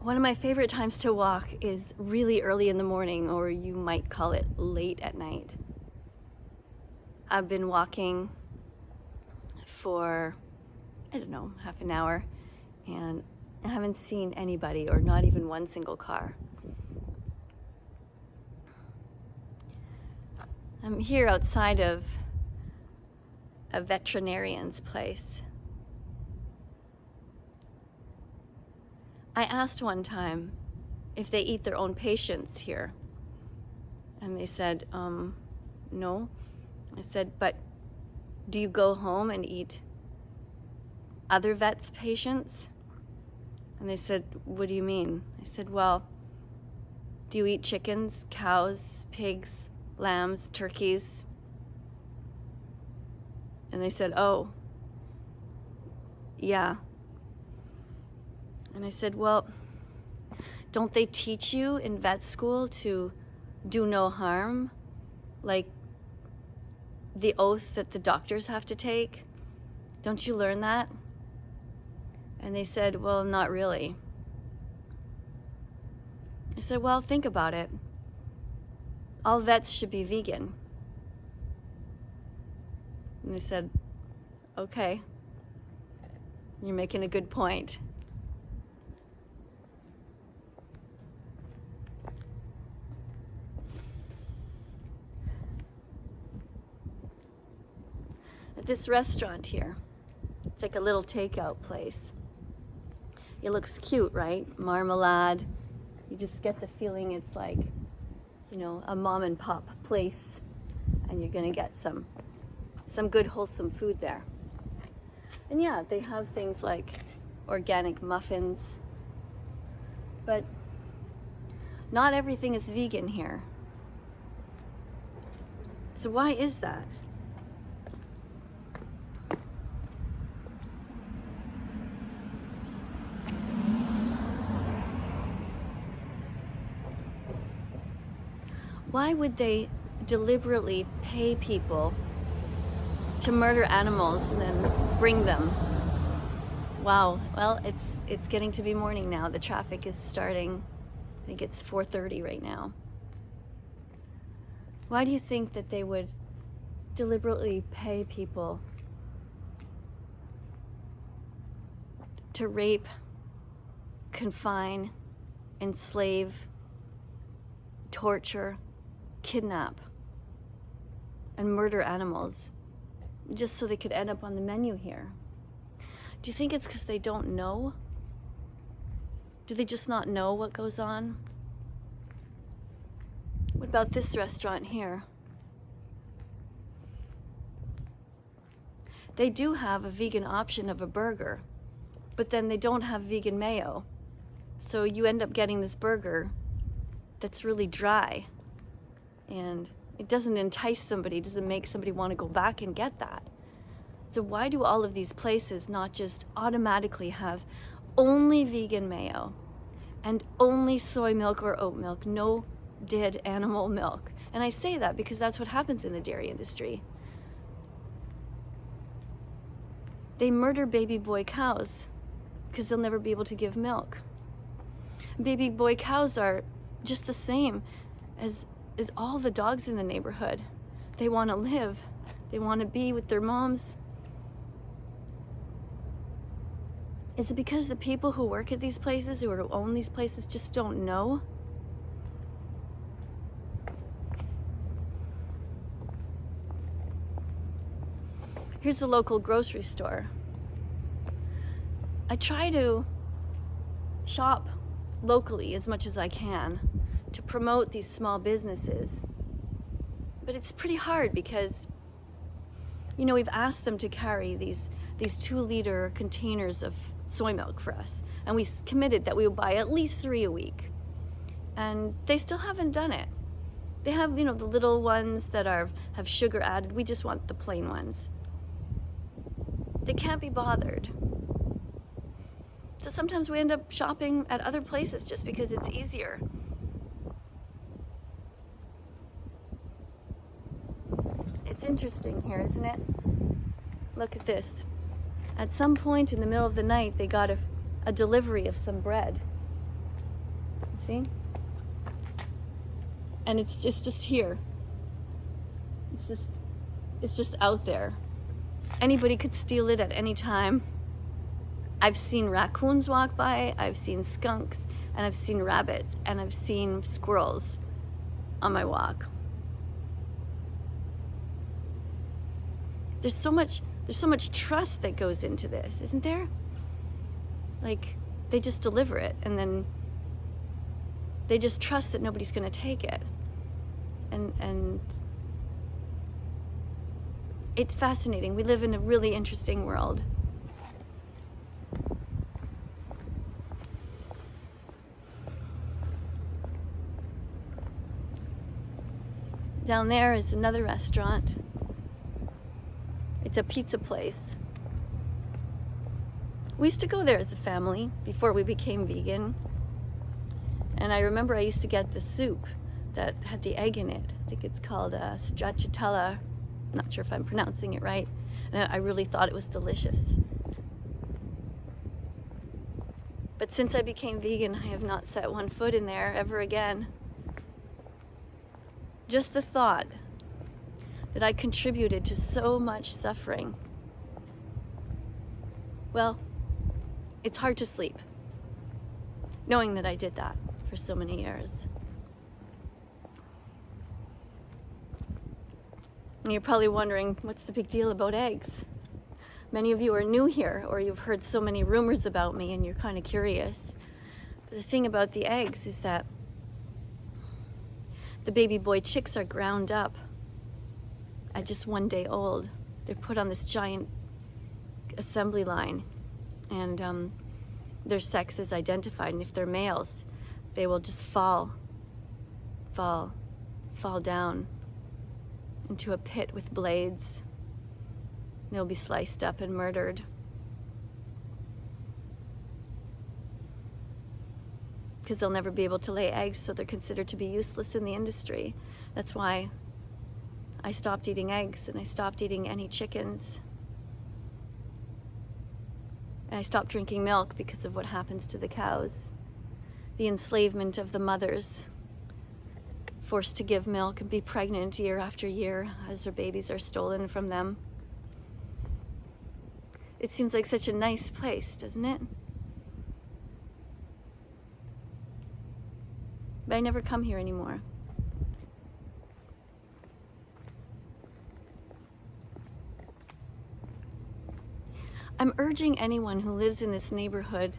One of my favorite times to walk is really early in the morning, or you might call it late at night. I've been walking for, I don't know, half an hour, and I haven't seen anybody, or not even one single car. I'm here outside of a veterinarian's place. I asked one time if they eat their own patients here, and they said, no. I said, but do you go home and eat other vets' patients? And they said, what do you mean? I said, well, do you eat chickens, cows, pigs, lambs, turkeys? And they said, oh, yeah. And I said, well, don't they teach you in vet school to do no harm? Like the oath that the doctors have to take? Don't you learn that? And they said, well, not really. I said, well, think about it. All vets should be vegan. And they said, okay, you're making a good point. At this restaurant here, it's like a little takeout place. It looks cute, right? Marmalade. You just get the feeling it's like, you know, a mom and pop place, and you're gonna get some good wholesome food there. And yeah, they have things like organic muffins, but not everything is vegan here. So why is that? Why would they deliberately pay people to murder animals and then bring them? Wow, well, it's getting to be morning now. The traffic is starting. I think it's 4:30 right now. Why do you think that they would deliberately pay people to rape, confine, enslave, torture, kidnap, and murder animals just so they could end up on the menu here? Do you think it's because they don't know? Do they just not know what goes on? What about this restaurant here? They do have a vegan option of a burger, but then they don't have vegan mayo. So you end up getting this burger that's really dry, and it doesn't entice somebody, doesn't make somebody want to go back and get that. So why do all of these places not just automatically have only vegan mayo and only soy milk or oat milk, no dead animal milk? And I say that because that's what happens in the dairy industry. They murder baby boy cows because they'll never be able to give milk. Baby boy cows are just the same as all the dogs in the neighborhood. They want to live. They want to be with their moms. Is it because the people who work at these places, who own these places, just don't know? Here's the local grocery store. I try to shop locally as much as I can to promote these small businesses. But it's pretty hard because, you know, we've asked them to carry these 2-liter containers of soy milk for us, and we committed that we would buy at least 3 a week, and they still haven't done it. They have, you know, the little ones that have sugar added. We just want the plain ones. They can't be bothered. So sometimes we end up shopping at other places just because it's easier. It's interesting here, isn't it? Look at this. At some point in the middle of the night, they got a delivery of some bread. See? And it's just here. It's just out there. Anybody could steal it at any time. I've seen raccoons walk by, I've seen skunks, and I've seen rabbits, and I've seen squirrels on my walk. There's so much trust that goes into this, isn't there? Like, they just deliver it, and then they just trust that nobody's going to take it. And it's fascinating. We live in a really interesting world. Down there is another restaurant. It's a pizza place. We used to go there as a family before we became vegan. And I remember I used to get the soup that had the egg in it. I think it's called stracciatella. I'm not sure if I'm pronouncing it right. And I really thought it was delicious. But since I became vegan, I have not set one foot in there ever again. Just the thought that I contributed to so much suffering. Well, it's hard to sleep, knowing that I did that for so many years. And you're probably wondering, what's the big deal about eggs? Many of you are new here, or you've heard so many rumors about me and you're kind of curious. But the thing about the eggs is that the baby boy chicks are ground up at just 1 day old. They're put on this giant assembly line, and their sex is identified, and if they're males, they will just fall down into a pit with blades. They'll be sliced up and murdered. Because they'll never be able to lay eggs, so they're considered to be useless in the industry. That's why I stopped eating eggs, and I stopped eating any chickens. And I stopped drinking milk because of what happens to the cows. The enslavement of the mothers, forced to give milk and be pregnant year after year as their babies are stolen from them. It seems like such a nice place, doesn't it? But I never come here anymore. I'm urging anyone who lives in this neighborhood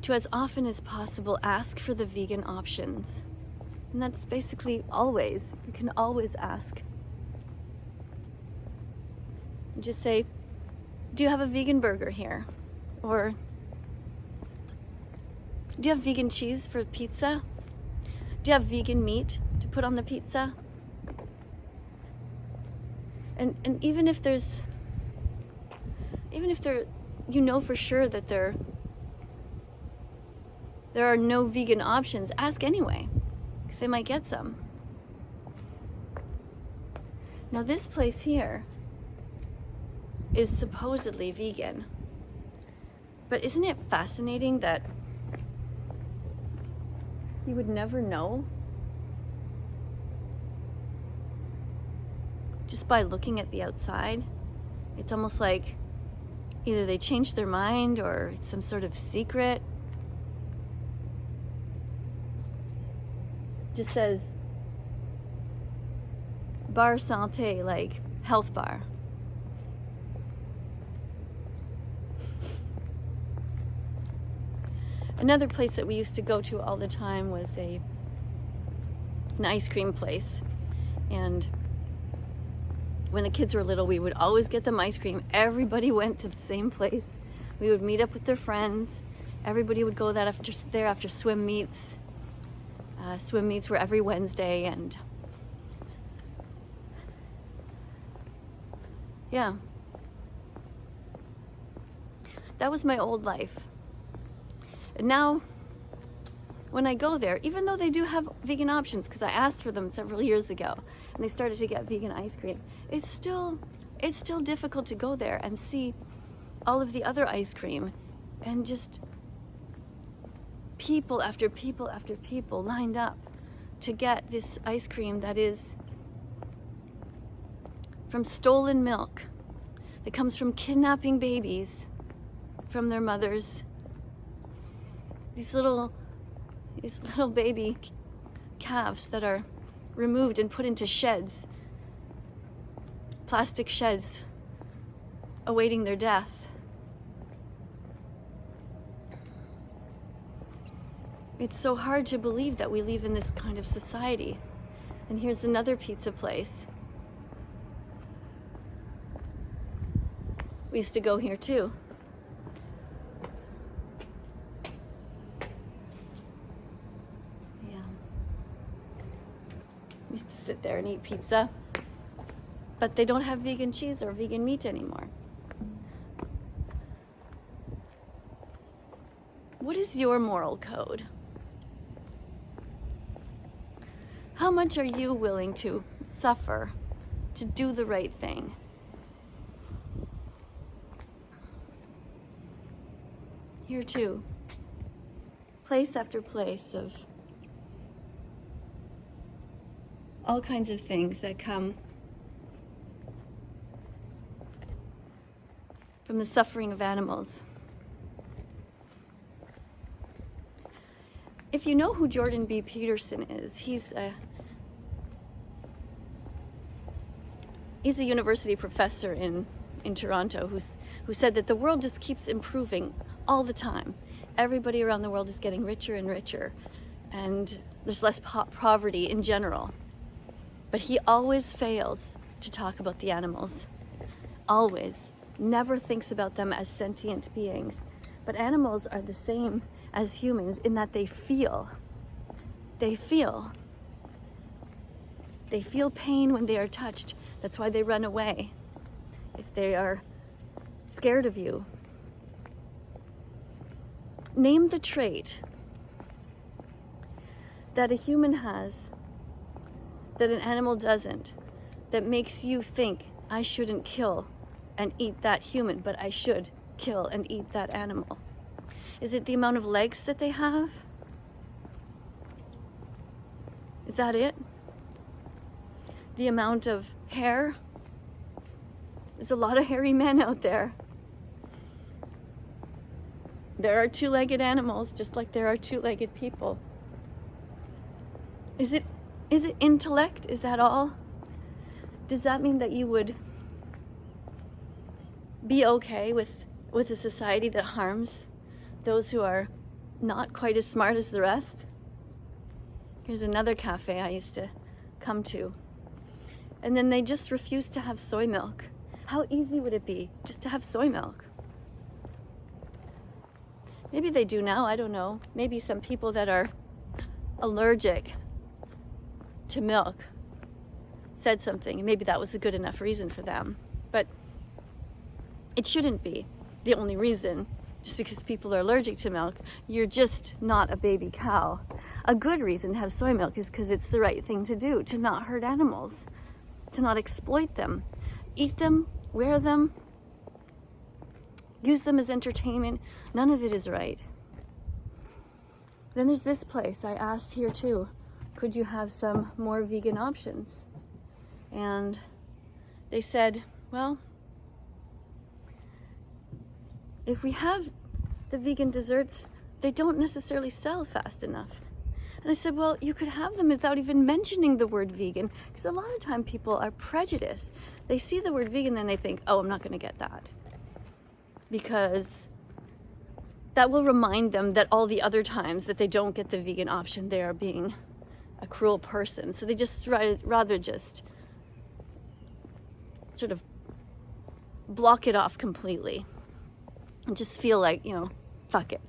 to, as often as possible, ask for the vegan options. And that's basically always. You can always ask. Just say, do you have a vegan burger here? Or, do you have vegan cheese for pizza? Do you have vegan meat to put on the pizza? And even if they're, you know for sure that there are no vegan options, ask anyway, because they might get some. Now this place here is supposedly vegan, but isn't it fascinating that you would never know just by looking at the outside? It's almost like either they changed their mind or it's some sort of secret. Just says bar santé, like health bar. Another place that we used to go to all the time was an ice cream place. And when the kids were little, we would always get them ice cream. Everybody went to the same place. We would meet up with their friends. Everybody would go there after swim meets. Swim meets were every Wednesday, and yeah, that was my old life. And now, when I go there, even though they do have vegan options, because I asked for them several years ago, and they started to get vegan ice cream, it's still difficult to go there and see all of the other ice cream and just people after people after people lined up to get this ice cream that is from stolen milk, that comes from kidnapping babies from their mothers. These little baby calves that are removed and put into sheds, plastic sheds, awaiting their death. It's so hard to believe that we live in this kind of society. And here's another pizza place. We used to go here too. Yeah. We used to sit there and eat pizza. But they don't have vegan cheese or vegan meat anymore. What is your moral code? How much are you willing to suffer to do the right thing? Here too, place after place of all kinds of things that come from the suffering of animals. If you know who Jordan B Peterson is, he's a university professor in Toronto who said that the world just keeps improving all the time. Everybody around the world is getting richer and richer, and there's less poverty in general. But he always fails to talk about the animals. Always. Never thinks about them as sentient beings. But animals are the same as humans in that they feel. They feel. They feel pain when they are touched. That's why they run away. If they are scared of you. Name the trait that a human has that an animal doesn't, that makes you think, I shouldn't kill and eat that human, but I should kill and eat that animal. Is it the amount of legs that they have? Is that it? The amount of hair? There's a lot of hairy men out there. There are two-legged animals, just like there are two-legged people. Is it intellect? Is that all? Does that mean that you would be okay with a society that harms those who are not quite as smart as the rest? Here's another cafe I used to come to. And then they just refuse to have soy milk. How easy would it be just to have soy milk? Maybe they do now, I don't know. Maybe some people that are allergic to milk said something, and maybe that was a good enough reason for them. But it shouldn't be the only reason. Just because people are allergic to milk, you're just not a baby cow. A good reason to have soy milk is because it's the right thing to do, to not hurt animals, to not exploit them. Eat them, wear them, use them as entertainment. None of it is right. Then there's this place. I asked here too, could you have some more vegan options? And they said, well, if we have the vegan desserts, they don't necessarily sell fast enough. And I said, well, you could have them without even mentioning the word vegan, because a lot of time people are prejudiced. They see the word vegan and they think, oh, I'm not going to get that. Because that will remind them that all the other times that they don't get the vegan option, they are being a cruel person. So they just rather just sort of block it off completely and just feel like, fuck it.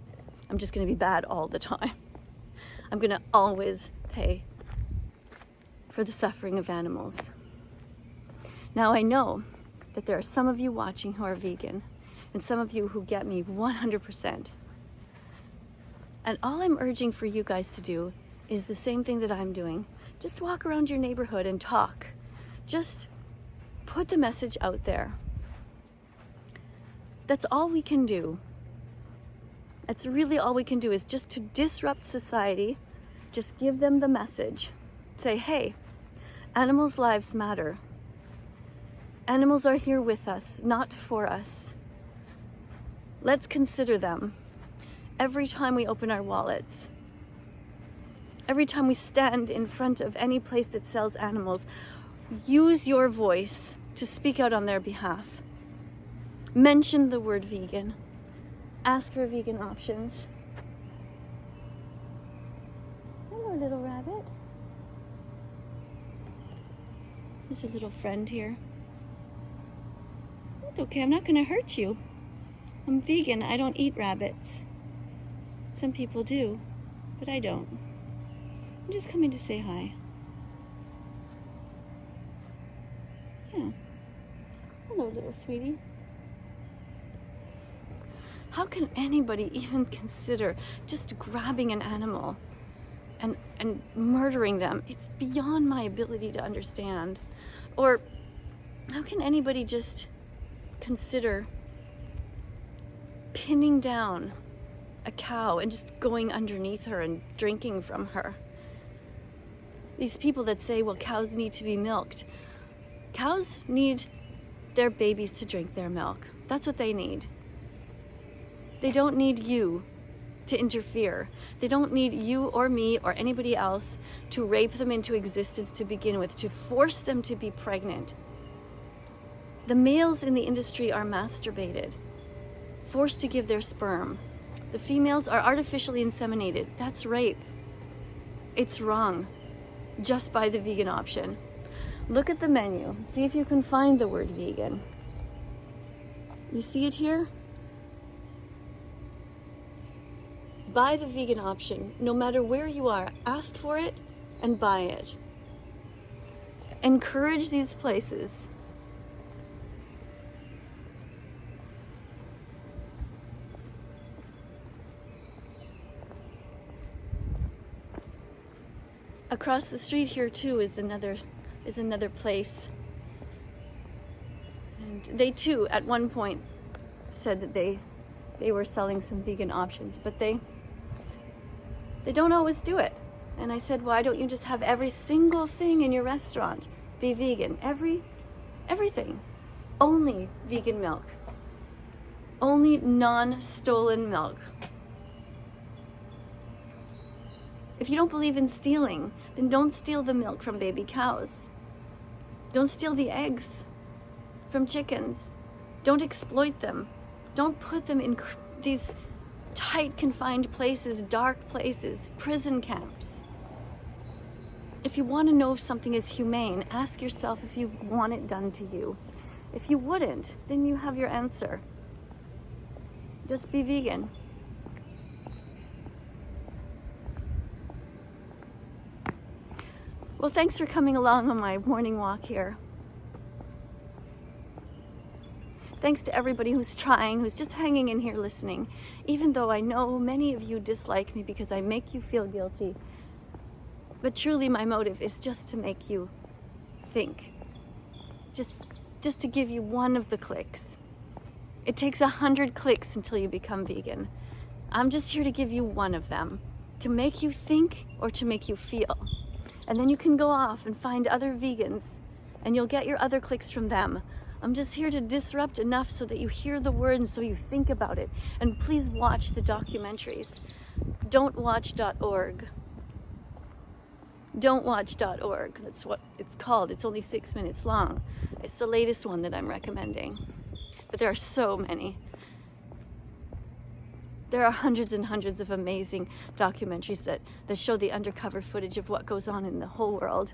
I'm just going to be bad all the time. I'm going to always pay for the suffering of animals. Now I know that there are some of you watching who are vegan and some of you who get me 100%. And all I'm urging for you guys to do is the same thing that I'm doing. Just walk around your neighborhood and talk. Just put the message out there. That's all we can do. That's really all we can do, is just to disrupt society. Just give them the message. Say, hey, animals' lives matter. Animals are here with us, not for us. Let's consider them every time we open our wallets. Every time we stand in front of any place that sells animals, use your voice to speak out on their behalf. Mention the word vegan. Ask for vegan options. Hello, little rabbit. There's a little friend here. It's okay, I'm not gonna hurt you. I'm vegan, I don't eat rabbits. Some people do, but I don't. I'm just coming to say hi. Yeah. Hello, little sweetie. How can anybody even consider just grabbing an animal and murdering them? It's beyond my ability to understand. Or how can anybody just consider pinning down a cow and just going underneath her and drinking from her? These people that say, well, cows need to be milked. Cows need their babies to drink their milk. That's what they need. They don't need you to interfere. They don't need you or me or anybody else to rape them into existence to begin with, to force them to be pregnant. The males in the industry are masturbated, forced to give their sperm. The females are artificially inseminated. That's rape. It's wrong. Just buy the vegan option. Look at the menu. See if you can find the word vegan. You see it here? Buy the vegan option. No matter where you are, ask for it and buy it. Encourage these places. Across the street here too is another place. And they too at one point said that they were selling some vegan options, but they don't always do it. And I said, why don't you just have every single thing in your restaurant be vegan? Everything. Only vegan milk. Only non-stolen milk. If you don't believe in stealing, then don't steal the milk from baby cows. Don't steal the eggs from chickens. Don't exploit them. Don't put them in these tight, confined places, dark places, prison camps. If you want to know if something is humane, ask yourself if you want it done to you. If you wouldn't, then you have your answer. Just be vegan. Well, thanks for coming along on my morning walk here. Thanks to everybody who's trying, who's just hanging in here listening, even though I know many of you dislike me because I make you feel guilty. But truly my motive is just to make you think. Just to give you one of the clicks. It takes 100 clicks until you become vegan. I'm just here to give you one of them, to make you think or to make you feel. And then you can go off and find other vegans and you'll get your other clicks from them. I'm just here to disrupt enough so that you hear the word and so you think about it. And please watch the documentaries. Don'twatch.org. Don'twatch.org. That's what it's called. It's only 6 minutes long. It's the latest one that I'm recommending. But there are so many. There are hundreds and hundreds of amazing documentaries that show the undercover footage of what goes on in the whole world.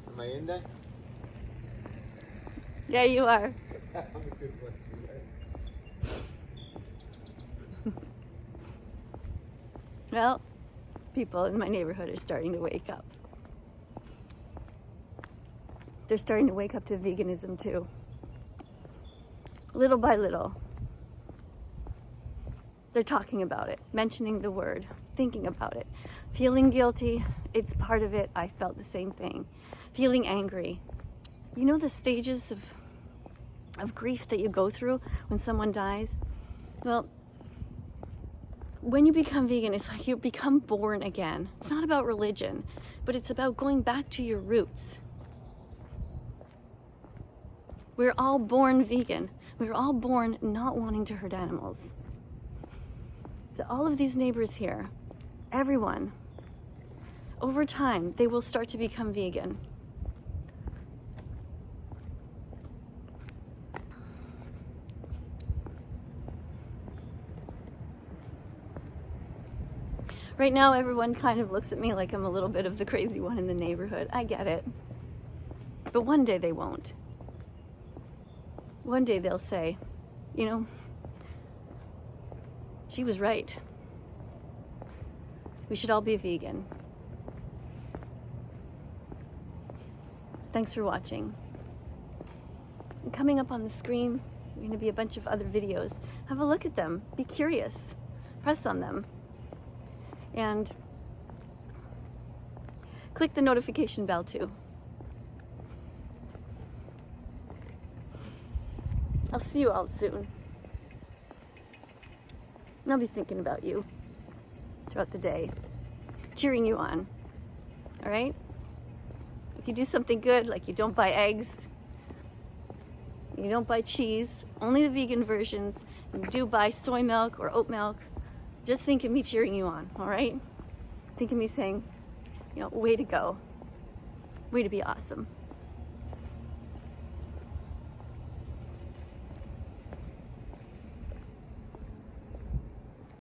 Am I in there? Yeah, you are. I'm a good one too, right? Well, people in my neighborhood are starting to wake up. They're starting to wake up to veganism too. Little by little. they're talking about it, mentioning the word, thinking about it. Feeling guilty, it's part of it. I felt the same thing. Feeling angry. You know the stages of grief that you go through when someone dies? Well, when you become vegan, it's like you become born again. It's not about religion, but it's about going back to your roots. We're all born vegan. We were all born not wanting to hurt animals. So all of these neighbors here, everyone, over time, they will start to become vegan. Right now, everyone kind of looks at me like I'm a little bit of the crazy one in the neighborhood. I get it. But one day they won't. One day they'll say, you know, she was right. We should all be vegan. Thanks for watching. And coming up on the screen, are going to be a bunch of other videos. Have a look at them. Be curious. Press on them. And click the notification bell too. I'll see you all soon. I'll be thinking about you throughout the day, cheering you on. All right? If you do something good, like you don't buy eggs, you don't buy cheese, only the vegan versions, and you do buy soy milk or oat milk, just think of me cheering you on, all right? Think of me saying, you know, way to go. Way to be awesome.